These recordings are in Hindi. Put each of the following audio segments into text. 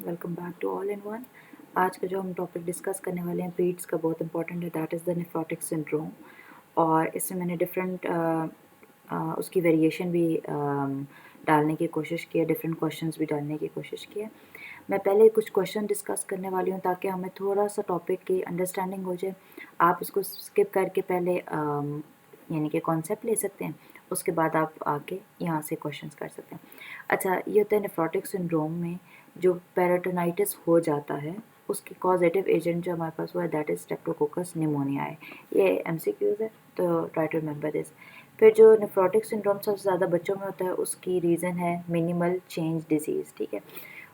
Welcome back to all in one. आज का जो हम टॉपिक डिस्कस करने वाले हैं पीड्स का बहुत इंपॉर्टेंट है, that is the nephrotic syndrome. और इसमें मैंने डिफरेंट उसकी वेरिएशन भी डालने की कोशिश की है, डिफरेंट क्वेश्चंस भी डालने की कोशिश की है। मैं पहले कुछ क्वेश्चन डिस्कस करने वाली हूँ ताकि हमें थोड़ा सा टॉपिक की अंडरस्टैंडिंग हो जाए। आप इसको स्किप करके पहले यानी कि कॉन्सेप्ट ले सकते हैं, उसके बाद आप आके यहाँ से क्वेश्चंस कर सकते हैं। अच्छा, ये होता है नेफ्रोटिक सिंड्रोम में जो पेरिटोनाइटिस हो जाता है, उसकी कॉजेटिव एजेंट जो हमारे पास हुआ है दैट इज़ स्ट्रेप्टोकोकस निमोनिया है। ये एमसीक्यूज है, तो ट्राई टू रिमेंबर दिस। फिर जो नेफ्रोटिक सिंड्रोम सबसे ज़्यादा बच्चों में होता है, उसकी रीज़न है मिनिमल चेंज डिजीज़। ठीक है,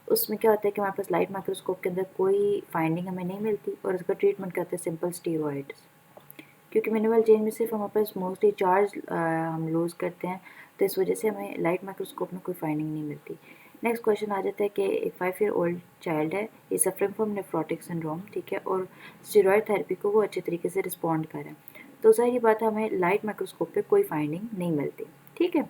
उसमें क्या होता है कि हमारे पास लाइट माइक्रोस्कोप के अंदर कोई फाइंडिंग हमें नहीं मिलती और उसका ट्रीटमेंट क्या होता है, सिंपल स्टीरॉइड्स। क्योंकि मिनिमल चेंज में सिर्फ हमारे पास मोस्टली चार्ज हम लूज़ करते हैं, तो इस वजह से हमें लाइट माइक्रोस्कोप में कोई फाइंडिंग नहीं मिलती। नेक्स्ट क्वेश्चन आ जाता है कि एक 5 ईयर ओल्ड चाइल्ड है, ये सफरिंग फ्रॉम नेफ्रोटिक सिंड्रोम, ठीक है, और स्टेरॉयड थेरेपी को वो अच्छे तरीके से रिस्पॉन्ड कर रहे हैं, तो सारी बात है हमें लाइट माइक्रोस्कोप पे कोई फाइंडिंग नहीं मिलती। ठीक है,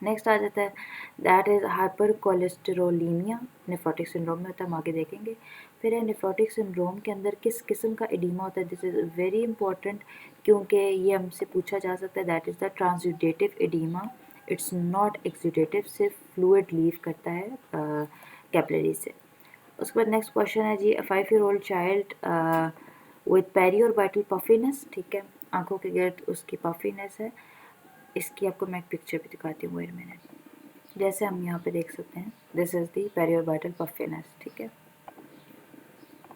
नेक्स्ट आ जाता है that is hypercholesterolemia, nephrotic syndrome में होता है, हम आगे देखेंगे। फिर है नेफ्रोटिक सिंड्रोम के अंदर किस किस्म का एडिमा होता है, दिस इज़ वेरी इंपॉर्टेंट क्योंकि ये हमसे पूछा जा सकता है। That is the transudative edema, it's not exudative, सिर्फ फ्लूइड लीव करता है कैपिलरी से। उसके बाद नेक्स्ट क्वेश्चन है जी, 5 year old child with periorbital puffiness, ठीक है, आंखों के गिर्द उसकी पफिनेस है। इसकी आपको मैं एक पिक्चर भी दिखाती हूँ, वेट मिनट। जैसे हम यहाँ पे देख सकते हैं, दिस इज़ दी पेरियोर्बिटल पफिनेस। ठीक है,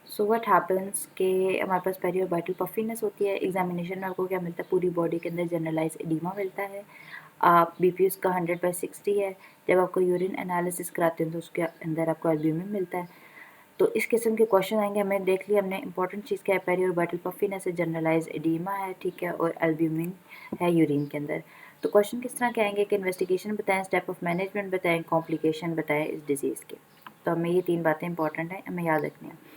सो व्हाट हैपेंस कि हमारे पास पेरियोर्बिटल पफिनेस होती है। एग्जामिनेशन में आपको क्या मिलता है, पूरी बॉडी के अंदर जनरलाइज एडिमा मिलता है। आप बीपी उसका 100/60 है। जब आपको यूरिन एनालिसिस कराते हैं तो उसके अंदर आपको एल्ब्यूमिन मिलता है। तो इस किस्म के क्वेश्चन आएंगे। हमें देख लिया हमने इंपॉर्टेंट चीज़ क्या है, पेरियोर्बिटल पफिनेस है, जनरलाइज एडिमा है, ठीक है, और एल्ब्यूमिन है यूरिन के अंदर। तो क्वेश्चन किस तरह के आएंगे कि इन्वेस्टिगेशन बताएं, स्टेप ऑफ मैनेजमेंट बताएं, कॉम्प्लिकेशन बताएं इस डिजीज़ के। तो हमें ये 3 बातें इंपॉर्टेंट हैं, हमें याद रखनी है।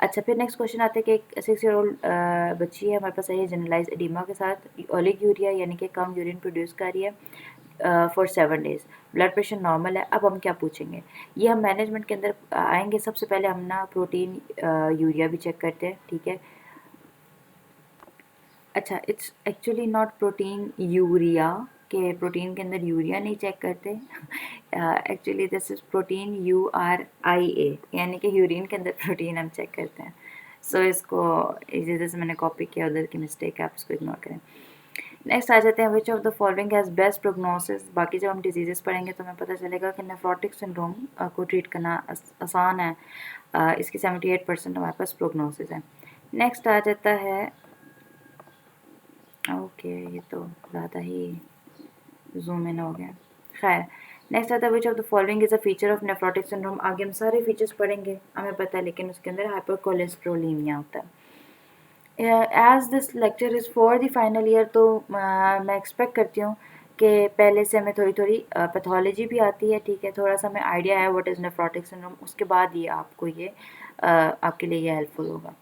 अच्छा, फिर नेक्स्ट क्वेश्चन आते हैं कि एक 6 ईयर ओल्ड बच्ची है हमारे पास, है जनरलाइज एडिमा के साथ ओलिगूरिया यानी कि कम यूरिन प्रोड्यूस कर रही है for 7 days. Blood pressure normal है। अब हम क्या पूछेंगे, ये हम मैनेजमेंट के अंदर आएंगे। सबसे पहले हम ना प्रोटीन यूरिया भी चेक करते हैं, ठीक है। अच्छा, it's actually not protein urea, के प्रोटीन के अंदर यूरिया नहीं चेक करते। Actually this is protein URIA, यानी कि यूरिन के अंदर प्रोटीन हम चेक करते हैं। सो इसको इधर से मैंने कॉपी किया, उधर की मिस्टेक है, आप इसको इग्नोर करें। नेक्स्ट आ जाते हैं, which of the following has best prognosis. बाकी जब हम डिजीजेस पढ़ेंगे तो हमें पता चलेगा कि नेफ्रोटिक सिंड्रोम को ट्रीट करना आसान है। इसकी 78% हमारे पास प्रोग्नोसिस है। नेक्स्ट आ जाता है, ओके ये तो ज़्यादा ही जूम इन हो गया। खैर, नेक्स्ट आता है, which of the following is a feature of nephrotic syndrome. आगे हम सारे फीचर्स पढ़ेंगे, हमें पता है, लेकिन उसके अंदर हाइपर कोलेस्ट्रोलीमिया होता है। As this lecture is for the final year, तो मैं एक्सपेक्ट करती हूँ कि पहले से हमें थोड़ी थोड़ी पैथोलॉजी भी आती है, ठीक है, थोड़ा सा हमें आइडिया है व्हाट इज़ नेफ्रोटिक सिंड्रोम, उसके बाद ये आपको ये आपके लिए ये हेल्पफुल होगा।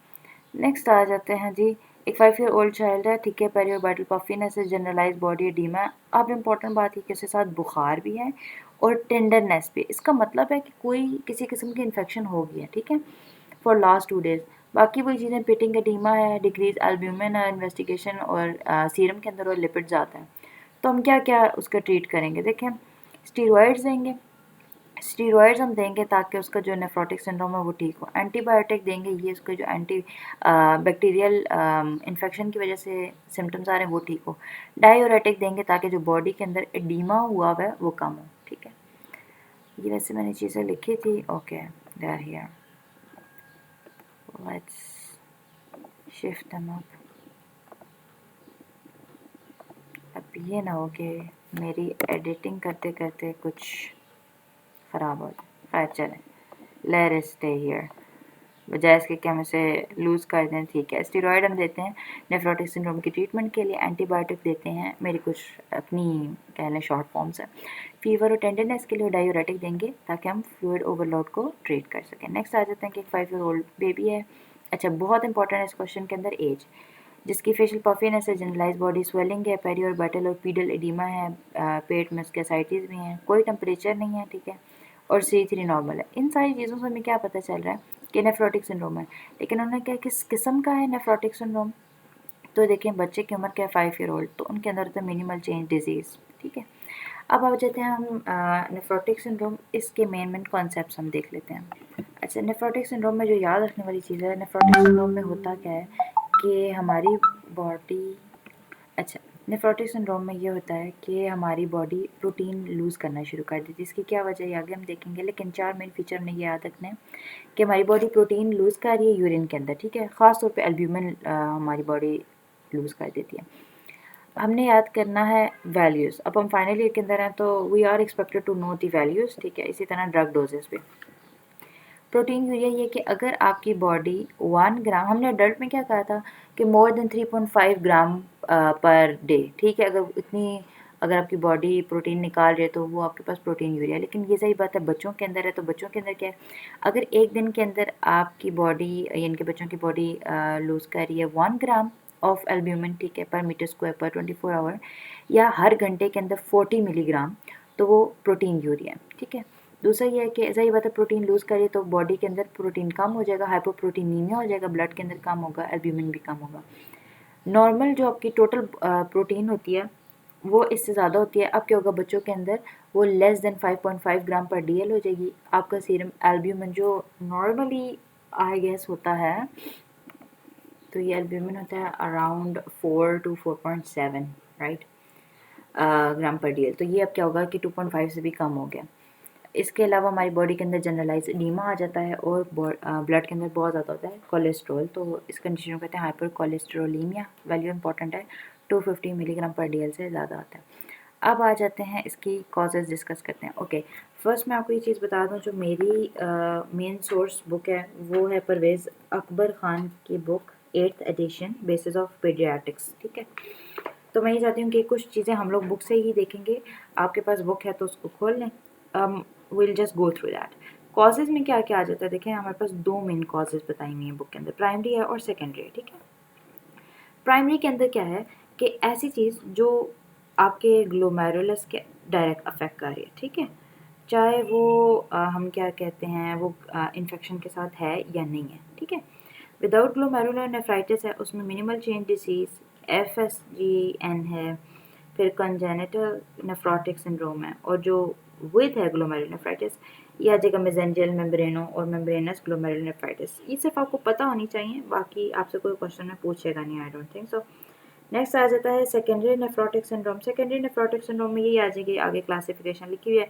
नेक्स्ट आ जाते हैं जी, एक 5 ईयर ओल्ड चाइल्ड है, ठीक है, पेरियोर्बिटल पफिनेस है, जनरलाइज बॉडी एडीमा। अब इंपॉर्टेंट बात है कि उसके साथ बुखार भी है और टेंडरनेस भी। इसका मतलब है कि कोई किसी किस्म की इन्फेक्शन हो गई है, ठीक है, फॉर लास्ट 2 डेज। बाकी वही चीज़ें, पिटिंग एडीमा है, डिक्रीज एल्ब्यूमिन है, इन्वेस्टिगेशन और सीरम के अंदर और लिपिड्स आता है। तो हम क्या क्या उसका ट्रीट करेंगे, देखें, स्टीरॉयड्स देंगे। स्टीरॉयड्स हम देंगे ताकि उसका जो नेफ्रोटिक सिंड्रोम है वो ठीक हो। एंटीबायोटिक देंगे, ये उसका जो एंटी बैक्टीरियल इन्फेक्शन की वजह से सिम्टम्स आ रहे हैं वो ठीक हो। डायूरेटिक देंगे ताकि जो बॉडी के अंदर एडीमा हुआ हुआ है वो कम हो, ठीक है। ये वैसे मैंने चीज़ें लिखी थी, okay, they are here, let's shift them up. अब ये ना हो कि मेरी एडिटिंग करते करते कुछ ख़राब हो जाए। खैर चलें, लेट इट स्टे हियर, बजाय इसके कि हम इसे लूज़ कर दें, ठीक है। स्टेरॉयड हम देते हैं नेफ्रोटिक सिंड्रोम की ट्रीटमेंट के लिए, एंटीबायोटिक देते हैं, मेरी कुछ अपनी कह लें शॉर्ट फॉर्म्स है। फीवर और टेंडरनेस के लिए डायूरेटिक देंगे ताकि हम फ्लूइड ओवरलोड को ट्रीट कर सकें। नेक्स्ट आ जाते हैं कि एक 5 ईयर ओल्ड बेबी है। अच्छा, बहुत इंपॉर्टेंट है इस क्वेश्चन के अंदर एज, जिसकी फेशियल पफिनेस है, जनरलाइज बॉडी स्वेलिंग है, पेरियोर्बिटल और पीडल एडिमा है, पेट में उसके एसाइटिस भी हैं, कोई टेम्परेचर नहीं है, ठीक है, और C3 नॉर्मल है। इन सारी चीज़ों से हमें क्या पता चल रहा है कि नेफ्रोटिक सिंड्रोम है। लेकिन उन्होंने क्या किस किस्म का है नेफ्रोटिक सिंड्रोम, तो देखें बच्चे की उम्र क्या है 5 ईयर ओल्ड, तो उनके अंदर होता है मिनिमल चेंज डिजीज़, ठीक है। अब आ जाते हैं हम नेफ्रोटिक सिंड्रोम, इसके मेन कॉन्सेप्ट्स हम देख लेते हैं। अच्छा, नेफ्रोटिक सिंड्रोम में जो याद रखने वाली चीज़ है, नेफ्रोटिक सिंड्रोम में होता क्या है कि हमारी बॉडी, अच्छा, नेफ्रोटिक सिंड्रोम में ये होता है कि हमारी बॉडी प्रोटीन लूज़ करना शुरू कर देती है। इसकी क्या वजह है आगे हम देखेंगे, लेकिन 4 मेन फीचर में ये याद रखना है कि हमारी बॉडी प्रोटीन लूज़ कर रही है यूरिन के अंदर, ठीक है। ख़ास तौर पे एल्ब्यूमिन हमारी बॉडी लूज़ कर देती है। हमने याद करना है वैल्यूज़। अब हम फाइनल ईयर के अंदर हैं तो we are expected to know the values, ठीक है। इसी तरह ड्रग डोजेस भी। प्रोटीन यूरिया ये कि अगर आपकी बॉडी 1 ग्राम, हमने अडल्ट में क्या कहा था कि मोर देन 3.5 ग्राम पर डे, ठीक है। अगर आपकी बॉडी प्रोटीन निकाल रही है तो वो आपके पास प्रोटीन यूरिया। लेकिन ये सही बात है बच्चों के अंदर है, तो बच्चों के अंदर क्या है, अगर एक दिन के अंदर आपकी बॉडी यानी कि बच्चों की बॉडी लूज़ कर रही है 1 ग्राम ऑफ एल्ब्यूमिन, ठीक है, पर मीटर स्क्वायर पर 24 आवर, या हर घंटे के अंदर 40 मिलीग्राम, तो वो प्रोटीन यूरिया, ठीक है। दूसरा ये है कि ऐसा ही बात है, प्रोटीन लूज़ करिए तो बॉडी के अंदर प्रोटीन कम हो जाएगा, हाइपोप्रोटीनीमिया हो जाएगा, ब्लड के अंदर कम होगा, एल्ब्यूमिन भी कम होगा। नॉर्मल जो आपकी टोटल प्रोटीन होती है वो इससे ज़्यादा होती है। अब क्या होगा बच्चों के अंदर, वो लेस देन 5.5 ग्राम पर डीएल हो जाएगी। आपका सीरम एल्ब्यूमिन जो नॉर्मली आई गेस होता है, तो ये एल्ब्यूमिन होता है अराउंड 4 to 4.7, राइट, ग्राम पर डीएल। तो ये अब क्या होगा कि 2.5 से भी कम हो गया। इसके अलावा हमारी बॉडी के अंदर जनरलाइज एडीमा आ जाता है और ब्लड के अंदर बहुत ज़्यादा होता है कोलेस्ट्रॉल, तो इस कंडीशन को कहते हैं हाइपर कोलेस्ट्रोलीमिया। वैल्यू इंपॉर्टेंट है, 250 मिलीग्राम पर डीएल से ज़्यादा आता है। अब आ जाते हैं इसकी कॉजेज़ डिस्कस करते हैं। ओके, फर्स्ट मैं आपको ये चीज़ बता दूं, जो मेरी मेन सोर्स बुक है वो है परवेज़ अकबर ख़ान की book 8th edition basis of paediatrics, ठीक है। तो मैं ये चाहती हूँ कि कुछ चीज़ें हम लोग बुक से ही देखेंगे। आपके पास बुक है तो उसको खोल लें, will just go through that. Causes में क्या क्या आ जाता है, देखें हमारे पास 2 मेन कॉजेज़ बताई हुई हैं बुक के अंदर, प्राइमरी है और सेकेंडरी है, ठीक है। प्राइमरी के अंदर क्या है कि ऐसी चीज़ जो आपके ग्लोमेरुलस के डायरेक्ट अफेक्ट कर रही है, ठीक है, चाहे वो हम क्या कहते हैं वो इन्फेक्शन के साथ है या नहीं है, ठीक है। विदाउट ग्लोमेरुलर नेफ्राइटिस है, उसमें मिनिमल चेन डिसीज़ FSGN है, फिर कंजेनिटल नेफ्रोटिक सिंड्रोम है, और जो विद है ग्लोमेरुलर नेफ्राइटिस, ये आ जाएगा मेसेंजियल मेम्ब्रेनो और मेम्ब्रेनस ग्लोमेरुलर नेफ्राइटिस। ये सिर्फ आपको पता होनी चाहिए, बाकी आपसे कोई क्वेश्चन में पूछेगा नहीं, I don't think so. Next आ जाता है secondary nephrotic syndrome. Secondary nephrotic syndrome में यही आ जाएगी, आगे क्लासिफिकेशन लिखी हुई है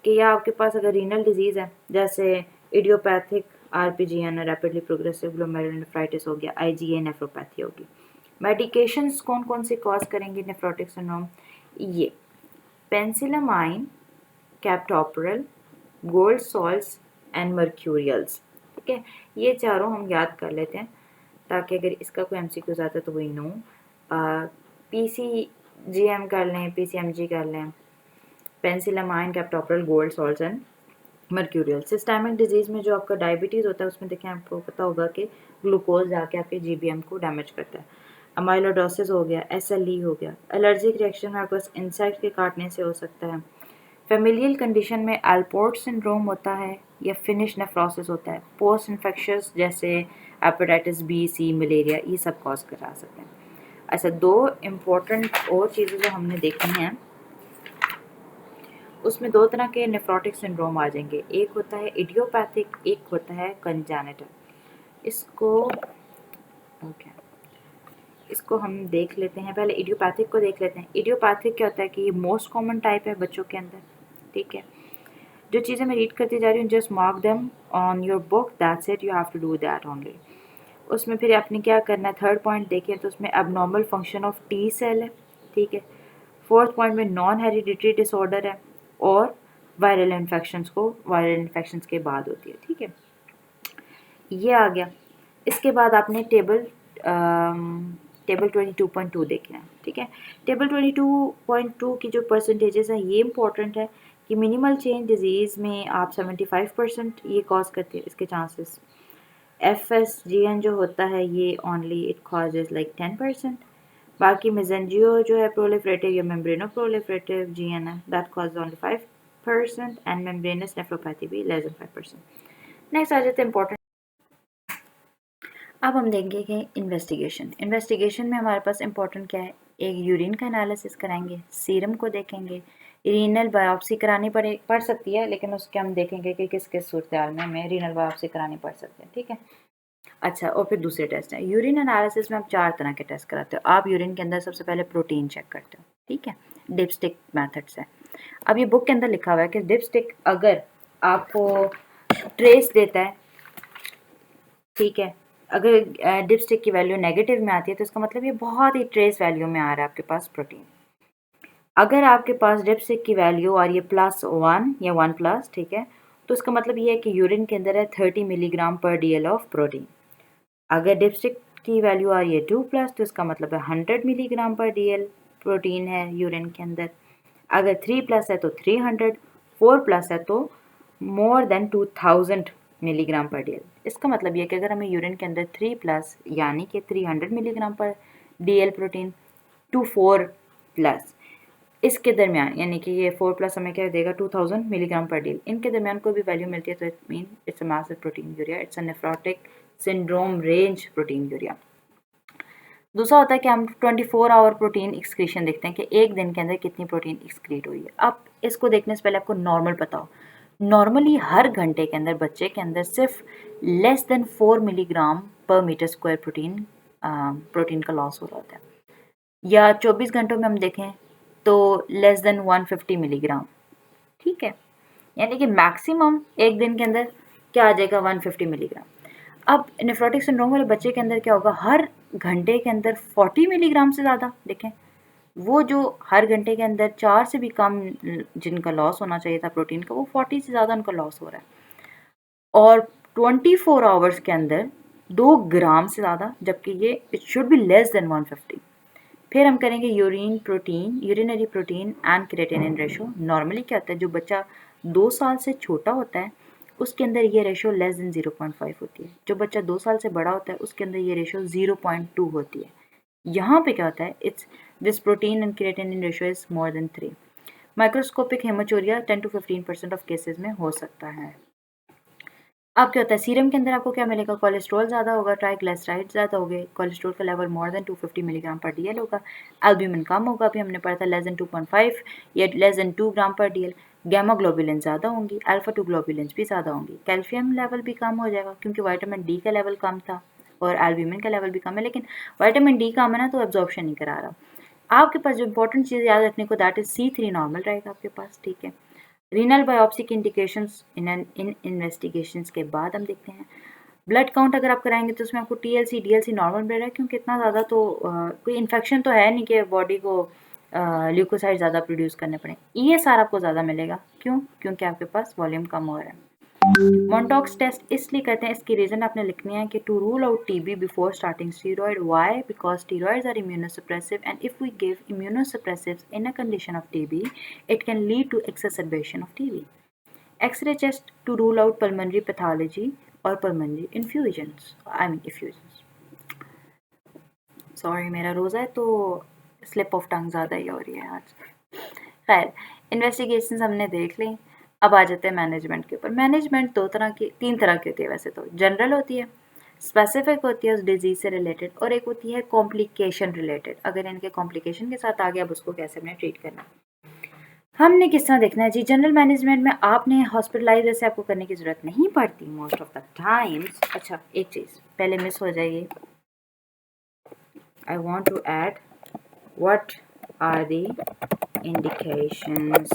कि या आपके पास अगर रीनल डिजीज़ है, जैसे idiopathic RPGN rapidly progressive glomerular nephritis हो गया, IgA नेफ्रोपैथी होगी। मेडिकेशंस कौन कौन से कॉज करेंगे नेफ्रोटिक सिंड्रोम, ये पेंसिलामाइन, कैप्टोप्रिल, गोल्ड सॉल्ट्स एंड मर्क्यूरियल्स, ठीक है। ये चारों हम याद कर लेते हैं ताकि अगर इसका कोई MCQ आता है तो वही नो। PCGM कर लें, PCMG कर लें, penicillamine, captopril, gold salts and mercurial. Systemic disease में जो आपका डायबिटीज़ होता है उसमें देखें आपको पता होगा कि ग्लूकोज जाके आपके GBM को डैमेज करता है। अमाइलोडोसिस हो गया, SLE हो गया। एलर्जिक रिएक्शन आपके पास इंसेक्ट के काटने से हो सकता है। फेमिलियल कंडीशन में अल्पोर्ट सिंड्रोम होता है या फिनिश नेफ्रोसिस होता है। पोस्ट इन्फेक्शस जैसे हेपेटाइटिस B, C, मलेरिया, ये सब कॉज करा सकते हैं। अच्छा, 2 इम्पोर्टेंट और चीज़ें जो हमने देखी हैं, उसमें 2 तरह के नेफ्रोटिक सिंड्रोम आ जाएंगे, एक होता है इडियोपैथिक, एक होता है कंजेनिटल। इसको ओके, इसको हम देख लेते हैं, पहले इडियोपैथिक को देख लेते हैं। इडियोपैथिक क्या होता है कि ये मोस्ट कॉमन टाइप है बच्चों के अंदर, ठीक है। जो चीज़ें मैं रीड करती जा रही हूँ, just mark them on your book, that's it, you have to do that only. उसमें फिर आपने क्या करना है, थर्ड पॉइंट देखें तो उसमें abnormal function of T cell है, ठीक है। फोर्थ पॉइंट में नॉन हेरिडिटरी डिसऑर्डर है, और वायरल इन्फेक्शंस के बाद होती है, ठीक है। ये आ गया। इसके बाद आपने टेबल 22.2 देखना है, ठीक है। टेबल 22.2 की जो परसेंटेजेस हैं ये इंपॉर्टेंट है कि मिनिमल चेन डिजीज़ में आप 75% ये कॉज करते हैं इसके चांसेस। FSGN जो होता है ये ओनली इट कॉजेज लाइक 10%। बाकी मेसेंजियो जो है प्रोलिफरेटिव या मेम्ब्रेनो प्रोलिफरेटिव GN है, that cause only 5% and membranous nephropathy भी लेस देन 5%। नेक्स्ट आ जाते हैं इंपॉर्टेंट। अब हम देखेंगे कि इन्वेस्टिगेशन में हमारे पास इंपॉर्टेंट क्या है। एक यूरिन का एनालिसिस कराएंगे, सीरम को देखेंगे, रीनल बायोप्सी करानी पड़ सकती है, लेकिन उसके हम देखेंगे कि किस किस सूरत में हमें रीनल बायोप्सी करानी पड़ सकती है, ठीक है। अच्छा, और फिर दूसरे टेस्ट हैं। यूरिन एनालिसिस में हम 4 तरह के टेस्ट कराते हो। आप यूरिन के अंदर सबसे पहले प्रोटीन चेक करते हो, ठीक है, डिपस्टिक मेथड से। अब ये बुक के अंदर लिखा हुआ है कि डिपस्टिक अगर आपको ट्रेस देता है, ठीक है, अगर डिपस्टिक की वैल्यू नेगेटिव में आती है तो इसका मतलब ये बहुत ही ट्रेस वैल्यू में आ रहा है आपके पास प्रोटीन। अगर आपके पास डिपस्टिक की वैल्यू आ रही है +1 या 1+, ठीक है, तो इसका मतलब ये है कि यूरिन के अंदर है 30 मिलीग्राम पर DL ऑफ प्रोटीन। अगर डिपस्टिक की वैल्यू आ रही है 2+, तो इसका मतलब है 100 मिलीग्राम पर DL प्रोटीन है यूरिन के अंदर। अगर 3+ है तो 300, 4+ है तो मोर देन 2000 मिलीग्राम पर DL। इसका मतलब ये है कि अगर हमें यूरिन के अंदर 3+ यानी कि 300 मिलीग्राम पर DL प्रोटीन टू 4+, इसके दरमियान यानी कि ये 4+ हमें क्या देगा 2000 मिलीग्राम पर DL, इनके दरमियान कोई भी वैल्यू मिलती है तो it mean it's a massive protein urea, it's a nephrotic syndrome range protein urea. दूसरा होता है कि हम 24 आवर प्रोटीन एक्सक्रीशन देखते हैं कि एक दिन के अंदर कितनी प्रोटीन एक्सक्रीट हुई है। अब इसको देखने से पहले आपको नॉर्मल पता हो, नॉर्मली हर घंटे के अंदर बच्चे के अंदर सिर्फ लेस देन 4 मिलीग्राम पर मीटर स्क्वायर प्रोटीन का लॉस हो रहा होता है, या 24 घंटों में हम देखें तो लेस देन 150 मिलीग्राम, ठीक है, यानी कि मैक्सिमम एक दिन के अंदर क्या आ जाएगा 150 मिलीग्राम। अब नेफ्रोटिक सिंड्रोम वाले बच्चे के अंदर क्या होगा, हर घंटे के अंदर 40 मिलीग्राम से ज़्यादा, देखें वो जो हर घंटे के अंदर 4 से भी कम जिनका लॉस होना चाहिए था प्रोटीन का, वो 40 से ज़्यादा उनका लॉस हो रहा है। और 24 आवर्स के अंदर 2 ग्राम से ज़्यादा, जबकि ये it should be less than 150। फिर हम करेंगे urinary protein and creatinine ratio. Normally क्या होता है, जो बच्चा 2 साल से छोटा होता है उसके अंदर ये रेशो लेस देन 0.5 होती है। जो बच्चा 2 साल से बड़ा होता है उसके अंदर ये रेशो 0.2 होती है। यहाँ पे क्या होता है, it's this protein and creatinine ratio is more than 3। Microscopic haematuria 10 to 15% of cases में हो सकता है। अब क्या होता है, सीरम के अंदर आपको क्या मिलेगा, कोलेस्ट्रॉल ज़्यादा होगा, ट्राइग्लिसराइड ज़्यादा होंगे, कोलेस्ट्रॉल का लेवल मोर देन 250 मिलीग्राम पर DL होगा, एल्ब्यूमिन कम होगा, अभी हमने पढ़ा था लेस देन 2.5 या लेस देन 2 ग्राम पर DL, गैमा ग्लोबुलिन ज़्यादा होंगी, अल्फा 2 ग्लोबुलिन भी ज़्यादा होंगी, कैल्शियम लेवल भी कम हो जाएगा क्योंकि विटामिन D का लेवल कम था और एल्ब्यूमिन का लेवल भी कम है, लेकिन विटामिन D कम है ना तो एब्जॉर्प्शन नहीं करा रहा। आपके पास जो इंपॉर्टेंट चीज़ याद रखने को दैट इज C3 नॉर्मल रहेगा आपके पास, ठीक है। रीनल बायोप्सी की इंडिकेशंस इन इन्वेस्टिगेशंस के बाद हम देखते हैं ब्लड काउंट अगर आप कराएंगे तो उसमें आपको TLC DLC नॉर्मल मिल रहा है, क्योंकि इतना ज़्यादा तो कोई इन्फेक्शन तो है नहीं कि बॉडी को ल्यूकोसाइड ज़्यादा प्रोड्यूस करने पड़े। ESR आपको ज़्यादा मिलेगा, क्यों, क्योंकि आपके पास वॉल्यूम कम हो रहा है। मोंटॉक्स टेस्ट इसलिए करते हैं, इसकी रीज़न आपने लिखनी है कि to rule out TB before starting steroid. Why? Because steroids are immunosuppressive and if we give immunosuppressives in a condition of TB it can lead to exacerbation of TB. X-ray test to rule out pulmonary pathology or pulmonary effusions. Sorry मेरा रोज़ा है तो स्लिप ऑफ टंग ज़्यादा ही हो रही है आज। खैर, इन्वेस्टिगेशंस हमने देख ली, अब आ जाते हैं मैनेजमेंट के ऊपर। मैनेजमेंट 3 तरह की होती है वैसे तो, जनरल होती है, स्पेसिफिक होती है उस डिजीज़ से रिलेटेड, और एक होती है कॉम्प्लिकेशन रिलेटेड। अगर इनके कॉम्प्लिकेशन के साथ आ गया अब उसको कैसे हमने ट्रीट करना है। हमने किस तरह देखना है जी, जनरल मैनेजमेंट में आपने हॉस्पिटलाइज वैसे आपको करने की ज़रूरत नहीं पड़ती मोस्ट ऑफ द टाइम्स। अच्छा, एक चीज़ पहले मिस हो जाएगी, I want to add what are the indications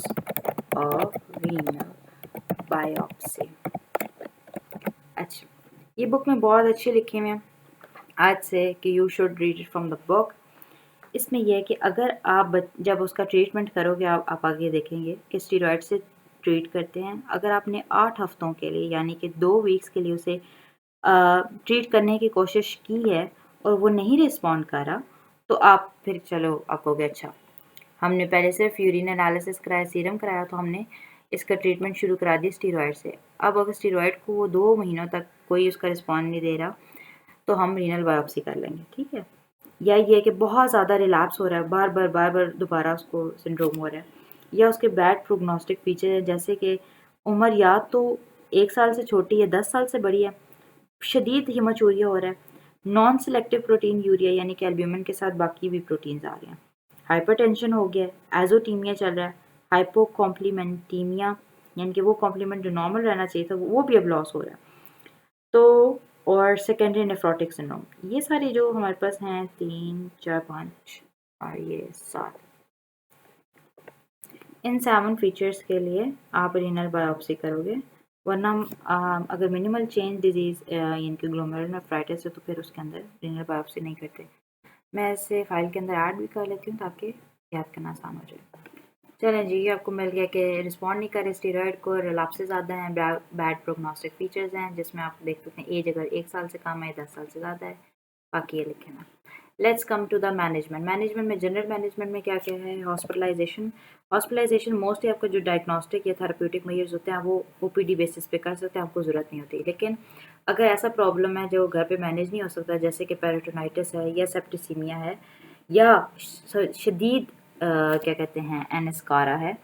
of renal biopsy। अच्छा, ये बुक में बहुत अच्छी लिखी हुई है आज से कि you should read it from the book। इसमें यह है कि अगर आप जब उसका ट्रीटमेंट करोगे आप आगे देखेंगे कि स्टीरॉयड से ट्रीट करते हैं। अगर आपने 8 हफ्तों के लिए यानी कि 2 वीक्स के लिए उसे ट्रीट करने की कोशिश की है और वो नहीं रिस्पॉन्ड कर रहा, तो आप फिर चलो आप कहोगे अच्छा हमने पहले सिर्फ यूरिन एनालिसिस कराया, सीरम कराया, तो हमने इसका ट्रीटमेंट शुरू करा दी स्टीरॉयड से। अब अगर स्टीरॉयड को वो 2 महीनों तक कोई उसका रिस्पॉन्ड नहीं दे रहा तो हम रीनल बायोप्सी कर लेंगे, ठीक है। या ये कि बहुत ज़्यादा रिलैप्स हो रहा है, बार बार दोबारा उसको सिंड्रोम हो रहा है, या उसके बैड प्रोग्नोस्टिक फीचर है, जैसे कि उम्र या तो 1 साल से छोटी है, 10 साल से बड़ी है, शदीद हिमाचूरिया हो रहा है, नॉन सेलेक्टिव प्रोटीन यूरिया यानी कि एल्ब्यूमिन के साथ बाकी भी प्रोटीन्स आ रहे हैं, हाइपरटेंशन हो गया है, एजोटीमिया चल रहा है, हाइपोकॉम्प्लीमेंटीमिया यानी कि वो कॉम्प्लीमेंट जो नॉर्मल रहना चाहिए था वो भी अब लॉस हो रहा है, तो और सेकेंडरी नेफ्रोटिक सिंड्रोम, ये सारी जो हमारे पास हैं 3 4 5 और ये 7, इन 7 फीचर्स के लिए आप रीनल बायोप्सी करोगे, वरना अगर मिनिमल चेंज डिजीज़ यानी कि ग्लोमेरुलनेफ्राइटिस है तो फिर उसके अंदर रीनल बायोप्सी नहीं करते। मैं इसे फाइल के अंदर ऐड भी कर लेती हूँ ताकि याद करना आसान हो जाए। चलें जी, ये आपको मिल गया कि रिस्पॉन्ड नहीं कर रहे स्टीरॉयड को, रिलैप्सेस ज़्यादा हैं, बैड प्रोग्नोस्टिक फीचर्स हैं, जिसमें आप देख सकते हैं एज अगर 1 साल से कम है, 10 साल से ज़्यादा है, बाकी ये लिखे ना। Let's come to the management में जनरल मैनेजमेंट में क्या क्या है, हॉस्पिटलाइजेशन मोस्टली आपका जो डायग्नोस्टिक या थेरेप्यूटिक मेजर्स होते हैं वो ओपीडी बेसिस पे कर सकते हैं, आपको ज़रूरत नहीं होती, लेकिन अगर ऐसा प्रॉब्लम है जो घर पे मैनेज नहीं हो सकता, जैसे कि पेरिटोनाइटिस है या सेप्टिसीमिया है या शदीद क्या कहते हैं एनेस्कारा है,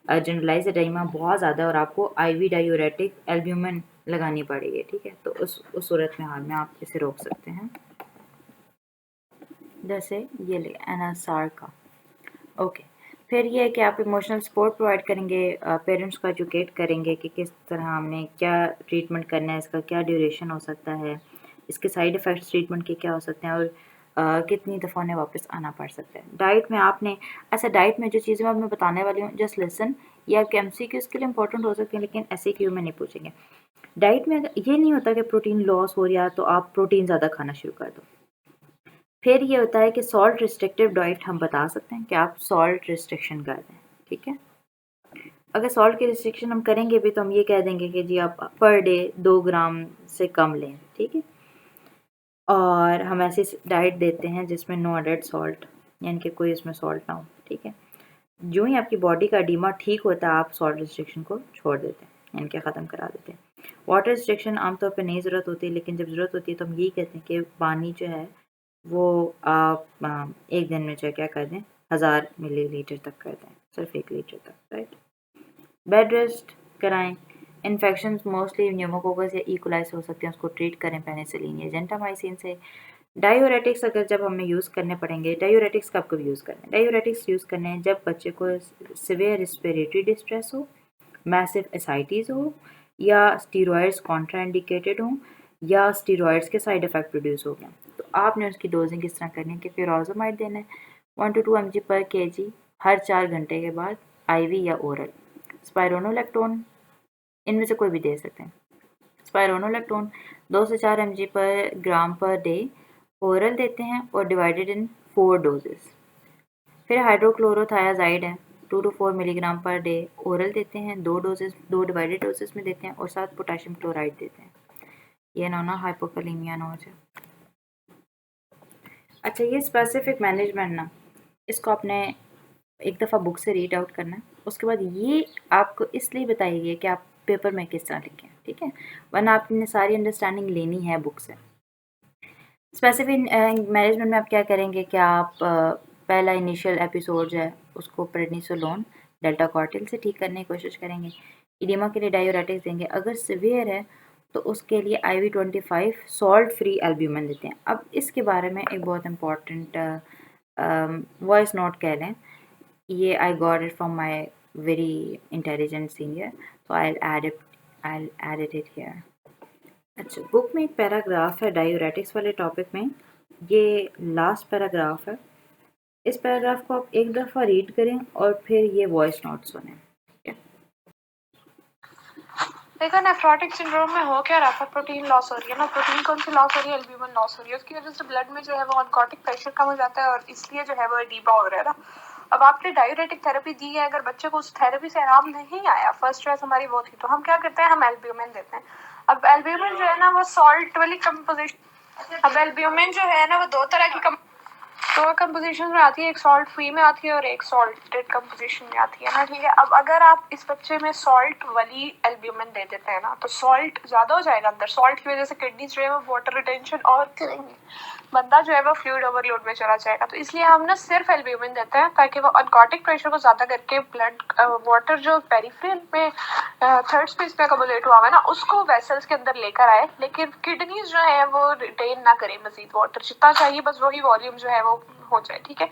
जनरलाइज एडेमा बहुत ज़्यादा है और आपको आईवी डायूरेटिक एल्ब्यूमिन लगानी पड़ेगी, ठीक है, तो उस सूरत में हाल में आप इसे रोक सकते हैं, जैसे ये ले एनासार का। ओके, फिर ये है कि आप इमोशनल सपोर्ट प्रोवाइड करेंगे, पेरेंट्स को एजुकेट करेंगे कि किस तरह हमने क्या ट्रीटमेंट करना है, इसका क्या ड्यूरेशन हो सकता है, इसके साइड इफ़ेक्ट्स ट्रीटमेंट के क्या हो सकते हैं और कितनी दफ़ा उन्हें वापस आना पड़ सकता है। डाइट में आपने डाइट में जो चीज़ें मैं बताने वाली हूँ जस्ट लिसन, ये आपके एमसीक्यूज़ के लिए इंपॉर्टेंट हो सकते हैं लेकिन एससीक्यू में नहीं पूछेंगे। डाइट में ये नहीं होता कि प्रोटीन लॉस हो रहा है तो आप प्रोटीन ज़्यादा खाना शुरू कर दो। फिर ये होता है कि सॉल्ट रिस्ट्रिक्टिव डाइट हम बता सकते हैं कि आप सॉल्ट रिस्ट्रिक्शन कर दें, ठीक है। अगर सॉल्ट की रिस्ट्रिक्शन हम करेंगे भी तो हम ये कह देंगे कि जी आप पर डे 2 ग्राम से कम लें, ठीक है। और हम ऐसी डाइट देते हैं जिसमें नो एडेड सॉल्ट यानी कि कोई इसमें सॉल्ट ना हो, ठीक है। जो ही आपकी बॉडी का एडिमा ठीक होता है आप सॉल्ट रिस्ट्रिक्शन को छोड़ देते हैं यानी कि ख़त्म करा देते हैं। वाटर रिस्ट्रिक्शन आमतौर पर नहीं ज़रूरत होती, लेकिन जब ज़रूरत होती है तो हम यही कहते हैं कि पानी जो है वो आप एक दिन में चाहे क्या कर दें 1000 मिलीलीटर तक कर दें, सिर्फ 1 लीटर तक, राइट। बेड रेस्ट कराएं, इन्फेक्शन मोस्टली न्यूमोकोकस या इकोलाई से हो सकते हैं, उसको ट्रीट करें पेनिसिलिन या जेंटामाइसिन से। डायूरेटिक्स अगर जब हमें यूज़ करने पड़ेंगे, डायूरेटिक्स कब कब यूज़ करने हैं, डायूरेटिक्स यूज़ करने हैं जब बच्चे को सिवियर रिस्पिरेटरी डिस्ट्रेस हो, मैसिव एसाइटीज़ हो या स्टीरॉयड्स कॉन्ट्राइंडिकेटेड हों या स्टीरॉयड्स के साइड इफ़ेक्ट प्रोड्यूस हो गए, तो आपने उसकी डोजिंग किस तरह करनी है कि फ्यूराज़ोमाइड देना है 1 to 2 mg पर kg हर 4 घंटे के बाद, आईवी या ओरल। स्पाइरोनोलैक्टोन इनमें से कोई भी दे सकते हैं। स्पाइरोनोलैक्टोन 2 से 4 mg पर ग्राम पर डे ओरल देते हैं और डिवाइडेड इन 4 डोजेस। फिर हाइड्रोक्लोरोथायाजाइड है 2 to 4 milligram per day oral देते हैं, 2 डोजेस 2 डिवाइडेड डोजेस में देते हैं और साथ पोटेशियम क्लोराइड देते हैं, ये ना हाइपोकलीमिया ना हो जाए। अच्छा, ये स्पेसिफिक मैनेजमेंट ना इसको आपने एक दफ़ा बुक से रीड आउट करना है, उसके बाद ये आपको इसलिए बताई गई कि आप पेपर में किस तरह लिखें, ठीक है, वरना आपने सारी अंडरस्टैंडिंग लेनी है बुक से। स्पेसिफिक मैनेजमेंट में आप क्या करेंगे कि आप पहला इनिशियल एपिसोड जो है उसको प्रेडनिसोलोन डेल्टा कॉर्टिल से ठीक करने की कोशिश करेंगे। इडिमा के लिए डायूरेटिक्स देंगे, अगर सिवियर है तो उसके लिए IV25 सॉल्ट फ्री एल्ब्यूमिन देते हैं। अब इसके बारे में एक बहुत इम्पॉर्टेंट वॉइस नोट कह लें, ये I got it from my very intelligent senior, so I'll add it here. अच्छा, बुक में एक पैराग्राफ है डायूरेटिक्स वाले टॉपिक में, ये लास्ट पैराग्राफ है। इस पैराग्राफ को आप एक दफ़ा रीड करें और फिर ये वॉइस नोट सुनें। देखो नेफ्रोटिक सिंड्रोम में हो क्या रहा है, प्रोटीन लॉस हो रही है ना, प्रोटीन कौन सी लॉस हो रही है, एल्ब्यूमिन लॉस हो रही है, उसकी वजह से ब्लड में जो है वो ऑनकोटिक प्रेशर कम हो जाता है और इसलिए जो है वो एडीमा हो रहा है ना। अब आपने डायूरेटिक थेरेपी दी है, अगर बच्चे को उस थेरेपी से आराम नहीं आया, फर्स्ट चॉइस हमारी वो थी, तो हम क्या करते हैं, हम एल्ब्यूमिन देते हैं। अब एल्ब्यूमिन जो है ना वो सॉल्ट वाली कंपोजिशन, अब एल्ब्यूमिन जो है ना वो 2 तरह की तो कंपोजिशन में आती है, एक सॉल्ट फ्री में आती है और एक सॉल्टेड कंपोजिशन में आती है ना, ठीक है। अब अगर आप इस बच्चे में सॉल्ट वाली एल्ब्यूमिन दे देते हैं ना, तो सॉल्ट ज़्यादा हो जाएगा अंदर, सॉल्ट की वजह से किडनी जो है वो वाटर रिटेंशन और करेंगे, बंदा जो है वो फ्लूइड ओवरलोड में चला जाएगा। तो इसलिए हम ना सिर्फ एल्ब्यूमिन देते हैं ताकि वो अनकॉटिक प्रेशर को ज़्यादा करके ब्लड वाटर जो पेरिफेरल में थर्ड स्पेस में अकोमोडेट हुआ है ना, उसको वेसल्स के अंदर लेकर आए, लेकिन किडनीज जो है वो रिटेन ना करे मजीद वाटर, जितना चाहिए बस वही वॉल्यूम जो है वो हो जाए, ठीक है।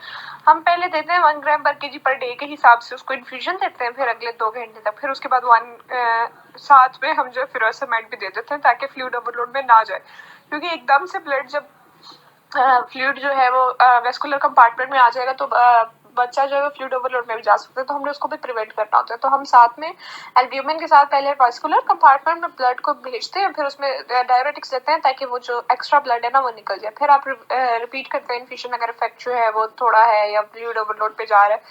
हम पहले देते हैं 1 ग्राम पर केजी पर डे के हिसाब से उसको इन्फ्यूजन देते हैं, फिर अगले 2 घंटे तक, फिर उसके बाद साथ में हम जो है फिरोसेमाइड भी दे देते हैं ताकि फ्लूइड ओवरलोड में ना जाए, क्योंकि एकदम से ब्लड जब फ्लूइड जो है वो वेस्कुलर कंपार्टमेंट में आ जाएगा तो बच्चा जो है फ्लूइड ओवरलोड में भी जा सकता है, तो हमने उसको भी प्रिवेंट करना होता है। तो हम साथ में एल्ब्यूमिन के साथ पहले वेस्कुलर कंपार्टमेंट में ब्लड को भेजते हैं, फिर उसमें डायरेटिक्स देते हैं ताकि वो जो एक्स्ट्रा ब्लड है ना वो निकल जाए, फिर आप रिपीट करते हैं इन्फ्यूजन अगर इफेक्ट जो है वो थोड़ा है या फ्लूइड ओवरलोड पे जा रहा है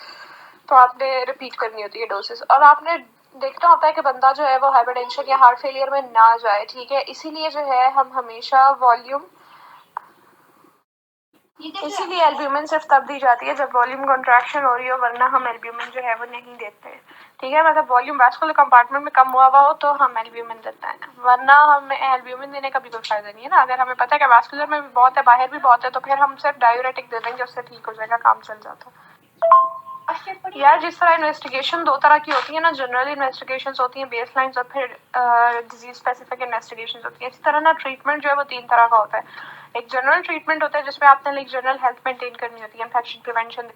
तो आपने रिपीट करनी होती है डोसेस। और आपने देखना होता है कि बंदा जो है वो हाइपरटेंशन या हार्ट फेलियर में ना जाए, ठीक है। इसीलिए जो है हम हमेशा वॉल्यूम, इसीलिए एल्ब्यूमिन सिर्फ तब दी जाती है जब वॉल्यूम कॉन्ट्रैक्शन हो रही हो, वरना हम एल्ब्यूमिन जो है वो नहीं देते हैं, ठीक है। मतलब वॉल्यूम वैस्कुलर कंपार्टमेंट में कम हुआ हो तो हम एल्ब्यूमिन देते हैं, वरना हमें एल्ब्यूमिन देने का भी कोई फायदा नहीं है ना। अगर हमें पता है कि वैस्कुलर में भी बहुत है, बाहर भी बहुत है, तो फिर हम सिर्फ डायूरेटिक दे देंगे, उससे ठीक हो जाएगा, काम चल जाता है। यार जिस तरह इन्वेस्टिगेशन 2 तरह की होती है ना, जनरल इन्वेस्टिगेशंस होती हैं, बेसलाइंस, और फिर डिजीज स्पेसिफिक इन्वेस्टिगेशंस होती है। इसी तरह ना ट्रीटमेंट जो है वो 3 तरह का होता है। एक जनरल ट्रीटमेंट होता है जिसमें आपने लाइक जनरल हेल्थ मेंटेन करनी होती है, इन्फेक्शन प्रिवेंशन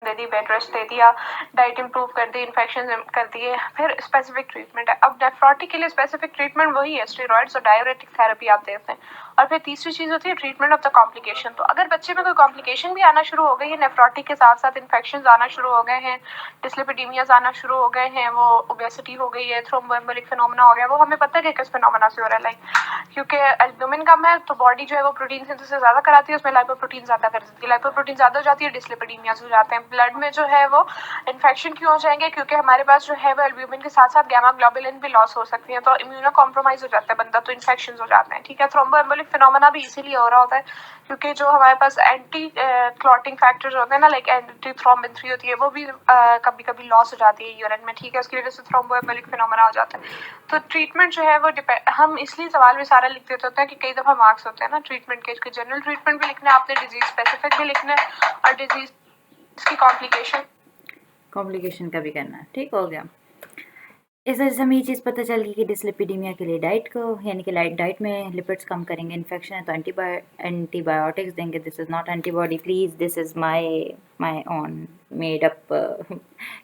दे दी, बेड रेस्ट दे दिया, डाइट इंप्रूव कर दी, इन्फेक्शन कर दिए, फिर स्पेसिफिक ट्रीटमेंट है। अब नेफ्रोटिक के लिए स्पेसिफिक ट्रीटमेंट वही है, स्टेरॉइड्स और डायरेटिक थेरेपी आप देते हैं। और फिर तीसरी चीज होती है ट्रीटमेंट ऑफ द कॉम्प्लिकेशन। तो अगर बच्चे में कोई कॉम्प्लिकेशन भी आना शुरू हो गई है, नेफ्रोटिक के साथ साथ इन्फेक्शन आना शुरू हो गए हैं, डिस्लिपिडीमियाज आना शुरू हो गए हैं, वो ओबेसिटी हो गई है, थ्रोम्बोएम्बोलिक फिनोमेना हो गया, वो हमें पता है कि किस फिनोमेना से हो रहा है, लाइक क्योंकि एल्ब्यूमिन कम है तो बॉडी जो है वो प्रोटीन सिंथेसिस ज्यादा कराती है, उसमें लाइपोप्रोटीन ज्यादा कर देती है, लाइपोप्रोटीन ज्यादा हो जाती है, डिस्लिपिडीमियाज हो जाते हैं। ब्लड में जो है वो इन्फेक्शन क्यों हो जाएंगे, क्योंकि हमारे पास जो है वो एल्ब्यूमिन के साथ साथ गामा ग्लोबुलिन भी लॉस हो सकती है, तो इम्यूनो कॉम्प्रोमाइज हो जाता है बंदा, तो इन्फेक्शन हो जाते हैं, ठीक है। थ्रोम्बोएम्बोलिक फिनोमेना भी इसीलिए हो रहा होता है क्योंकि जो हमारे पास एंटी क्लॉटिंग फैक्टर्स होते हैं ना, लाइक एंटी थ्रोम्बिन 3 होती है, वो भी कभी कभी लॉस हो जाती है यूरिन में, ठीक है। उसकी वजह से थ्रोम्बोएम्बोलिक फिनोमेना हो जाता है। तो ट्रीटमेंट जो है वो हम इसलिए सवाल में सारा लिख देते होते हैं कि कई दफा मार्क्स होते हैं ना ट्रीटमेंट के, जनरल ट्रीटमेंट भी लिखना है आपने, डिजीज स्पेसिफिक भी लिखना है, और डिजीज की कॉम्प्लिकेशन का भी करना है, ठीक हो गया। इस वजह से हमें ये चीज़ पता चल गई कि डिस्लिपिडीमिया के लिए डाइट को, यानी कि डाइट में लिपिड्स कम करेंगे, इन्फेक्शन है तो एंटीबायोटिक्स देंगे। This is not antibody please, this is my on made up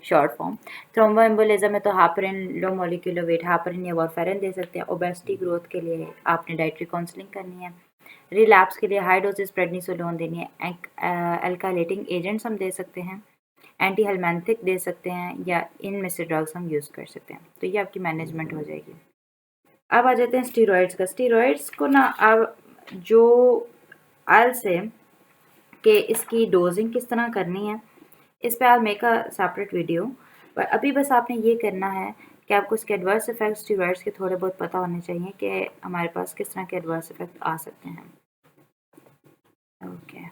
short form. Thromboembolism है तो हाइपरिन, लो मॉलिक्यूलर वेट हाइपरिन या वारफेरिन दे सकते हैं। ओबेसिटी ग्रोथ के लिए आपने डाइटरी काउंसलिंग करनी है। रिलैप्स के लिए हाई डोजेस प्रेडनिसोलोन देनी है। एल्कालेटिंग एजेंट्स हम दे सकते हैं, एंटी हेलमेंथिक दे सकते हैं, या इनमें से ड्रग्स हम यूज़ कर सकते हैं। तो ये आपकी मैनेजमेंट हो जाएगी। अब आ जाते हैं स्टीरॉइड्स का। स्टीरॉइड्स को ना अब जो आल से कि इसकी डोजिंग किस तरह करनी है, इस पर I make a separate video, पर अभी बस आपने ये करना है कि आपको इसके एडवर्स इफेक्ट स्टीरॉइड्स के थोड़े बहुत पता होने चाहिए कि हमारे पास किस तरह के एडवर्स इफेक्ट आ सकते हैं। ओके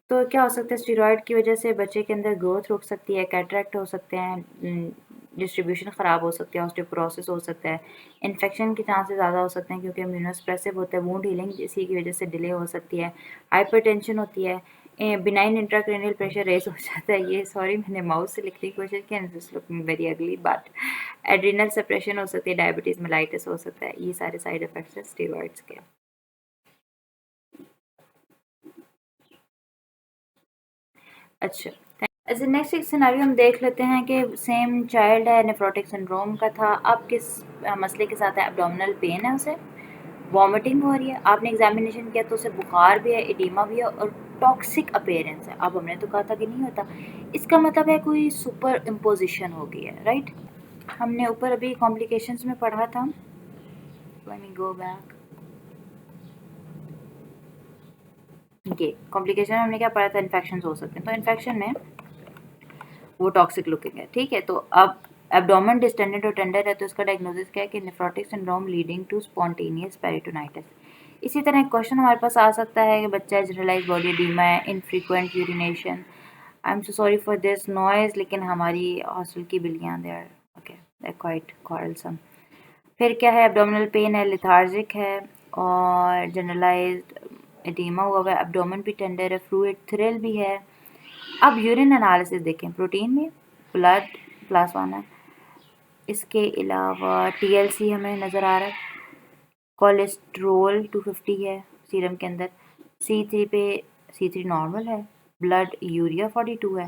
तो क्या हो सकता है, स्टीरॉयड की वजह से बच्चे के अंदर ग्रोथ रुक सकती है, कैटरेक्ट हो सकते हैं, डिस्ट्रीब्यूशन ख़राब हो सकती है, ऑस्टियोपोरोसिस हो सकता है, इन्फेक्शन के चांसेस ज़्यादा हो सकते हैं क्योंकि इम्यूनोसप्रेसिव होता है, वुंड हीलिंग इसी की वजह से डिले हो सकती है, हाइपरटेंशन होती है, बिनाइन इंट्राक्रैनियल प्रेशर रेस हो जाता है। ये सॉरी मैंने माउस से लिखने की कोशिश की, this looking very ugly, but adrenal separation हो सकती है, डायबिटीज़ मेलाइटिस हो सकता है। ये सारे साइड इफ़ेक्ट्स हैं स्टीरॉयड्स के। अच्छा, ऐसे नेक्स्ट एक सिनेरियो हम देख लेते हैं कि सेम चाइल्ड है, नेफ्रोटिक सिंड्रोम का था, अब किस मसले के साथ है, एब्डोमिनल पेन है, उसे वॉमिटिंग हो रही है, आपने एग्जामिनेशन किया तो उसे बुखार भी है, एडिमा भी है और टॉक्सिक अपीयरेंस है। अब हमने तो कहा था कि नहीं होता, इसका मतलब है कोई सुपर इम्पोजिशन हो गई है, राइट। हमने ऊपर अभी कॉम्प्लिकेशंस में पढ़ा था, लेट मी गो बैक, ये कॉम्प्लिकेशन हमने क्या पढ़ा था, इन्फेक्शन हो सकते हैं, तो इन्फेक्शन में वो टॉक्सिक लुकिंग है, ठीक है। तो अब एब्डोमेन डिस्टेंडेड और टेंडर है तो इसका डायग्नोसिस क्या है कि nephrotic syndrome leading to spontaneous peritonitis. इसी तरह एक क्वेश्चन हमारे पास आ सकता है कि बच्चा जनरलाइज बॉडी एडीमा है, infrequent urination. I am so sorry for this noise, लेकिन हमारी हॉस्टल की बिल्लियाँ they are okay, they are quite quarrelsome. फिर क्या है, एब्डोमिनल पेन है, लेथार्जिक है और जनरलाइज्ड एडीमा हुआ हुआ है, एब्डोमेन भी टेंडर है, फ्लूइड थ्रिल भी है। अब यूरिन एनालिसिस देखें, प्रोटीन में ब्लड क्लास 1 है, इसके अलावा टीएलसी हमें नज़र आ रहा है, कोलेस्ट्रोल 250 है सीरम के अंदर, C3 पे C3 नॉर्मल है, ब्लड यूरिया 42 है।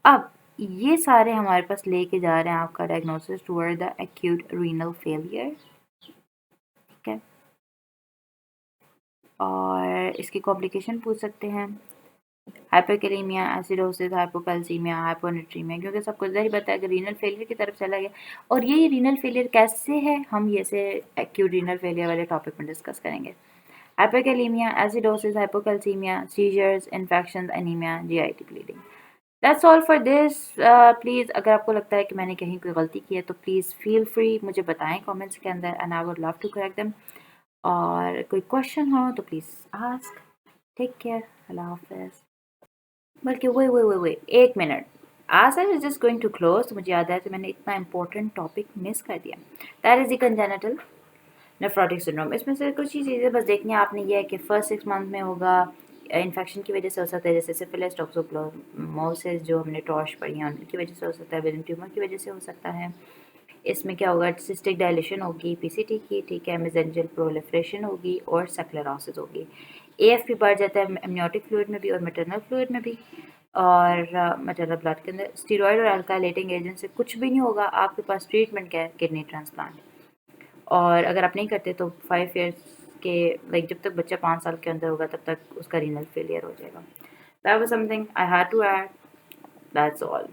अब ये सारे हमारे पास लेके जा रहे हैं आपका diagnosis toward the acute renal failure, ठीक है। और इसकी कॉम्प्लिकेशन पूछ सकते हैं, हाइपरकैलेमिया, एसिडोसिस, हाइपोकैल्सीमिया, हाइपोनेट्रीमिया, क्योंकि सबको ज़ाहिर बताया कि रीनल फेलियर की तरफ चला गया। और ये रीनल फेलियर कैसे है, हम ये से एक्यूट रीनल फेलियर वाले टॉपिक में डिस्कस करेंगे। Hyperkalaemia, acidosis, hypocalcaemia, seizures, infection, anaemia, GIT bleeding. That's all for this. Please अगर आपको लगता है कि मैंने कहीं कोई गलती की है तो प्लीज़ फील फ्री मुझे बताएं कमेंट्स के अंदर, and I would love to correct them. और कोई क्वेश्चन हो तो please ask. Take care, Allah हाफिज़। बल्कि वे 1 मिनट, आज I was just going to close, तो मुझे याद आया तो मैंने इतना इंपॉर्टेंट टॉपिक मिस कर दिया। That is the congenital nephrotic syndrome. इसमें से कुछ ही चीज़ें बस देखनी है आपने, ये है कि फर्स्ट 6 मंथ में होगा, इन्फेक्शन की वजह से हो सकता है, जैसे सिफिलिस, टॉक्सोप्लाज्मोसिस जो हमने टॉर्च पढ़ी हैं उनकी वजह से हो सकता है, बेलन ट्यूमर की वजह से हो सकता है। इसमें क्या होगा, सिस्टिक डायलेशन होगी पीसीटी की, ठीक है, मेसेंजर प्रोलिफरेशन होगी और सेक्लेरोसिस होगी। एएफपी बढ़ जाता है एमनियोटिक फ्लूइड में भी और मैटरनल फ्लूइड में भी, और मैटरनल ब्लड के अंदर। स्टीरॉयड और अल्काइलेटिंग एजेंट से कुछ भी नहीं होगा, आपके पास ट्रीटमेंट क्या है, किडनी ट्रांसप्लांट। और अगर आप नहीं करते तो 5 ईयर्स के लाइक जब तक बच्चा 5 साल के अंदर होगा तब तक उसका रीनल फेलियर हो जाएगा। That was something I had to add, that's all.